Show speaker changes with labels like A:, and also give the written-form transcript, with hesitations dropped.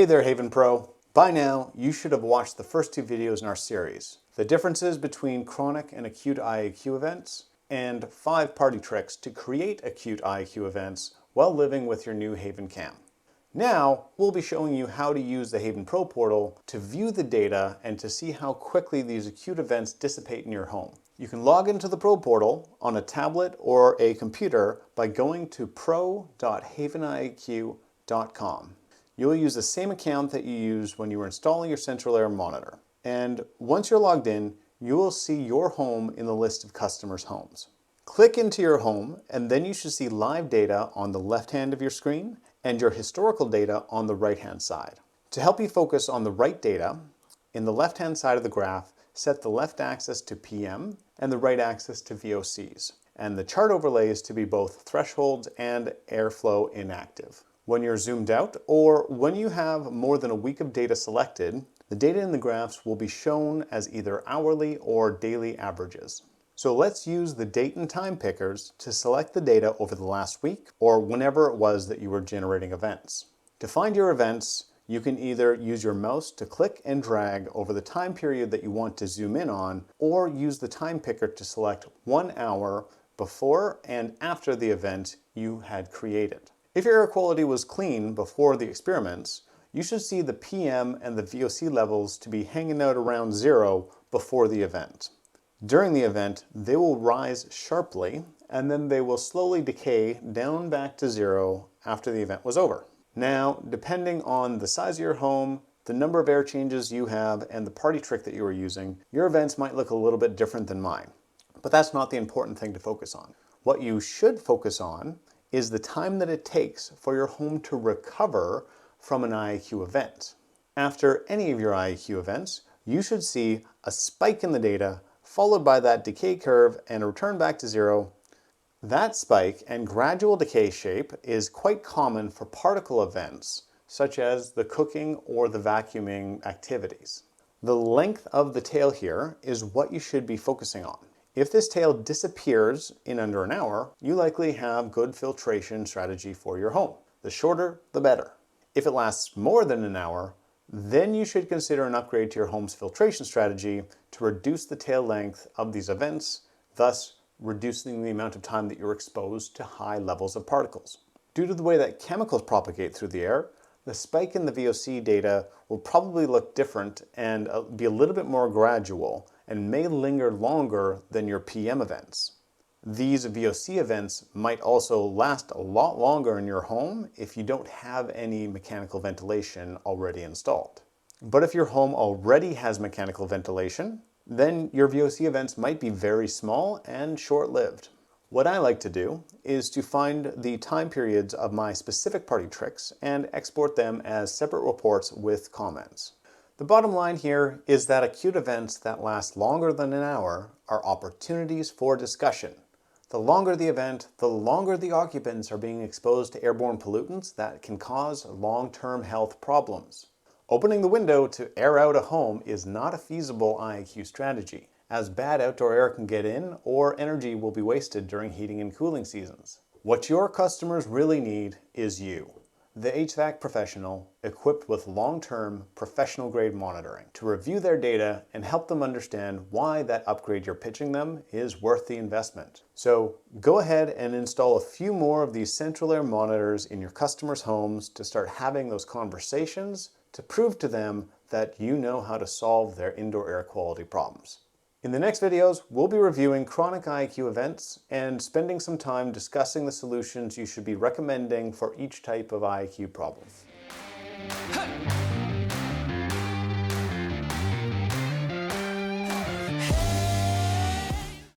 A: Hey there, Haven Pro. By now, you should have watched the first two videos in our series, the differences between chronic and acute IAQ events, and 5 party tricks to create acute IAQ events while living with your new Haven Cam. Now, we'll be showing you how to use the Haven Pro portal to view the data and to see how quickly these acute events dissipate in your home. You can log into the Pro portal on a tablet or a computer by going to pro.haveniaq.com. You'll use the same account that you used when you were installing your central air monitor. And once you're logged in, you will see your home in the list of customers' homes. Click into your home, and then you should see live data on the left hand of your screen and your historical data on the right hand side. To help you focus on the right data, in the left hand side of the graph, set the left axis to PM and the right axis to VOCs, and the chart overlays to be both thresholds and airflow inactive. When you're zoomed out, or when you have more than a week of data selected, the data in the graphs will be shown as either hourly or daily averages. So let's use the date and time pickers to select the data over the last week or whenever it was that you were generating events. To find your events, you can either use your mouse to click and drag over the time period that you want to zoom in on, or use the time picker to select 1 hour before and after the event you had created. If your air quality was clean before the experiments, you should see the PM and the VOC levels to be hanging out around 0 before the event. During the event, they will rise sharply, and then they will slowly decay down back to 0 after the event was over. Now, depending on the size of your home, the number of air changes you have, and the party trick that you are using, your events might look a little bit different than mine. But that's not the important thing to focus on. What you should focus on is the time that it takes for your home to recover from an IAQ event. After any of your IAQ events, you should see a spike in the data, followed by that decay curve and a return back to 0. That spike and gradual decay shape is quite common for particle events, such as the cooking or the vacuuming activities. The length of the tail here is what you should be focusing on. If this tail disappears in under an hour, you likely have good filtration strategy for your home. The shorter, the better. If it lasts more than an hour, then you should consider an upgrade to your home's filtration strategy to reduce the tail length of these events, thus reducing the amount of time that you're exposed to high levels of particles. Due to the way that chemicals propagate through the air, the spike in the VOC data will probably look different and be a little bit more gradual and may linger longer than your PM events. These VOC events might also last a lot longer in your home if you don't have any mechanical ventilation already installed. But if your home already has mechanical ventilation, then your VOC events might be very small and short-lived. What I like to do is to find the time periods of my specific party tricks and export them as separate reports with comments. The bottom line here is that acute events that last longer than an hour are opportunities for discussion. The longer the event, the longer the occupants are being exposed to airborne pollutants that can cause long-term health problems. Opening the window to air out a home is not a feasible IAQ strategy, as bad outdoor air can get in or energy will be wasted during heating and cooling seasons. What your customers really need is you, the HVAC professional equipped with long-term professional grade monitoring to review their data and help them understand why that upgrade you're pitching them is worth the investment. So go ahead and install a few more of these central air monitors in your customers' homes to start having those conversations to prove to them that you know how to solve their indoor air quality problems. In the next videos, we'll be reviewing chronic IAQ events and spending some time discussing the solutions you should be recommending for each type of IAQ problem.